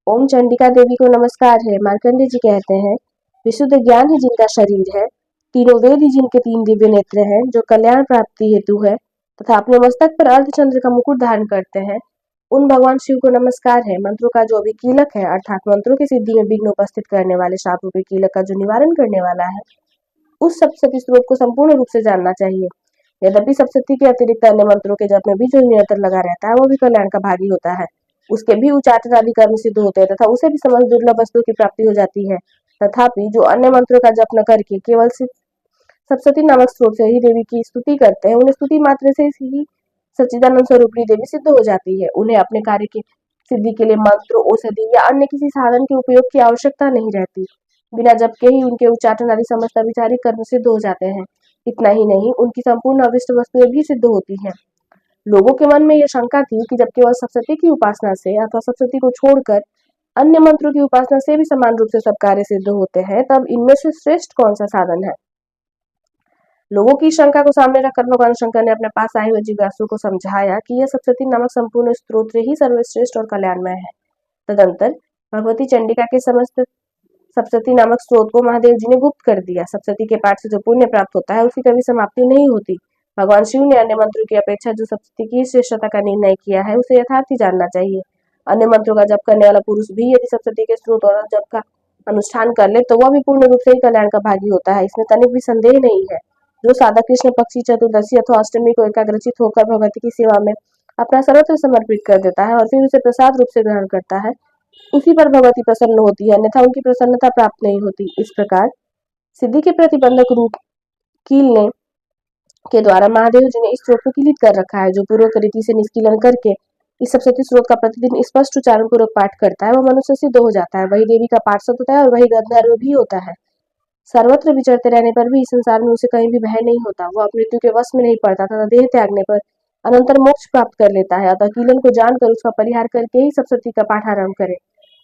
ओम चंडिका देवी को नमस्कार है। मार्कंडेय जी कहते हैं, विशुद्ध ज्ञान ही जिनका शरीर है, तीनों वेद ही जिनके 3 दिव्य नेत्र हैं, जो कल्याण प्राप्ति हेतु है तथा अपने मस्तक पर अर्धचंद्र का मुकुट धारण करते हैं, उन भगवान शिव को नमस्कार है। मंत्रों का जो भी कीलक है, अर्थात मंत्रों की सिद्धि में विघ्न उपस्थित करने वाले शाप रूपी कीलक का जो निवारण करने वाला है, उस सप्तशती स्रोत को संपूर्ण रूप से जानना चाहिए। यद्यपि सप्तशती के अतिरिक्त अन्य मंत्रों के जप में भी जो निरंतर लगा रहता है, वो भी कल्याण का भागी होता है। उसके भी उच्चाटन आदि कर्म सिद्ध होते हैं तथा उसे भी समस्त दुर्लभ वस्तुओं की प्राप्ति हो जाती है। तथापि जो अन्य मंत्रों का जप न करके केवल सप्तशती नामक स्रोत से ही देवी की स्तुति करते हैं, उन्हें स्तुति मात्र से ही सच्चिदानंद स्वरूपी देवी सिद्ध हो जाती है। उन्हें अपने कार्य की सिद्धि के लिए मंत्र, औषधि या अन्य किसी साधन के उपयोग की आवश्यकता नहीं रहती। बिना जप के ही उनके उच्चाटन आदि समस्त अभिचारिक कर्म सिद्ध हो जाते हैं। इतना ही नहीं, उनकी संपूर्ण अभिष्ट वस्तुएं भी सिद्ध होती हैं। लोगों के मन में यह शंका थी कि जब केवल सप्तशती की उपासना से अथवा सप्तशती को छोड़कर अन्य मंत्रों की उपासना से भी समान रूप से सब कार्य सिद्ध होते हैं, तब इनमें से श्रेष्ठ कौन सा साधन है। लोगों की शंका को सामने रखकर भगवान शंकर ने अपने पास आए हुए जिज्ञासु को समझाया कि यह सप्तशती नामक संपूर्ण स्त्रोत ही सर्वश्रेष्ठ और कल्याणमय है। तदंतर भगवती चंडिका के समस्त सप्तशती नामक स्रोत को महादेव जी ने गुप्त कर दिया। सप्तशती के पाठ से जो पुण्य प्राप्त होता है, उसकी कभी समाप्ति नहीं होती। भगवान शिव ने अन्य मंत्रों की अपेक्षा जो सप्तशती की श्रेष्ठता का निर्णय किया है, उसे यथार्थ ही जानना चाहिए। अन्य मंत्रों का जप करने वाला पुरुष भी यदि सप्तशती के स्रोत और जप का अनुष्ठान कर ले, तो वह भी पूर्ण रूप से ही कल्याण का भागी होता है। इसमें तनिक भी संदेह नहीं है। जो साधक कृष्ण पक्षी चतुर्दशी अथवा अष्टमी को एकाग्रचित होकर भगवती की सेवा में अपना सर्वत्र समर्पित कर देता है और फिर उसे प्रसाद रूप से ग्रहण करता है, उसी पर भगवती प्रसन्न होती है, अन्यथा उनकी प्रसन्नता प्राप्त नहीं होती। इस प्रकार सिद्धि के प्रतिबंधक रूप कील ने के द्वारा महादेव जी ने इस स्रोत को किलित कर रखा है। जो पूर्वक रीति से निष्कीलन करके इस सप्तशती स्रोत का प्रतिदिन स्पष्ट उच्चारण पूर्वक पाठ करता है, वह मनुष्य सिद्ध हो जाता है। वही देवी का पार्षद होता है और वही गंधर्व भी होता है। सर्वत्र विचरते रहने पर भी इस संसार में उसे कहीं भी भय नहीं होता। वह मृत्यु के वश में नहीं पड़ता तथा देह त्यागने पर अनंतर मोक्ष प्राप्त कर लेता है। अतः कीलन को जानकर उसका परिहार करके ही सप्तशती का पाठ आरंभ करे।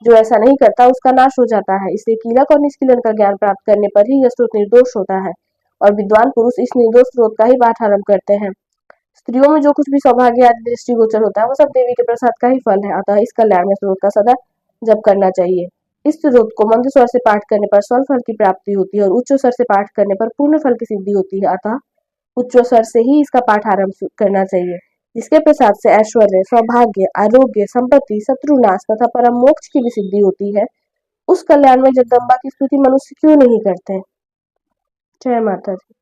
जो ऐसा नहीं करता, उसका नाश हो जाता है। इसलिए कीलक और निष्कीलन का ज्ञान प्राप्त करने पर ही यह स्रोत निर्दोष होता है और विद्वान पुरुष इस निर्दोष स्रोत का ही पाठ आरंभ करते हैं। स्त्रियों में जो कुछ भी सौभाग्य आदि दृष्टिगोचर होता है, वह सब देवी के प्रसाद का ही फल है। अतः इस कल्याण में स्रोत का सदा जप करना चाहिए। इस स्रोत को मंद स्वर से पाठ करने पर स्वर्ण फल की प्राप्ति होती है और उच्च स्वर से पाठ करने पर पूर्ण फल की सिद्धि होती है। अतः उच्च स्वर से ही इसका पाठ आरंभ करना चाहिए, जिसके प्रसाद से ऐश्वर्य, सौभाग्य, आरोग्य, संपत्ति, शत्रुनाश तथा परम मोक्ष की भी सिद्धि होती है। उस कल्याण में जगदम्बा की स्तुति मनुष्य क्यों नहीं करते। जय माता दी।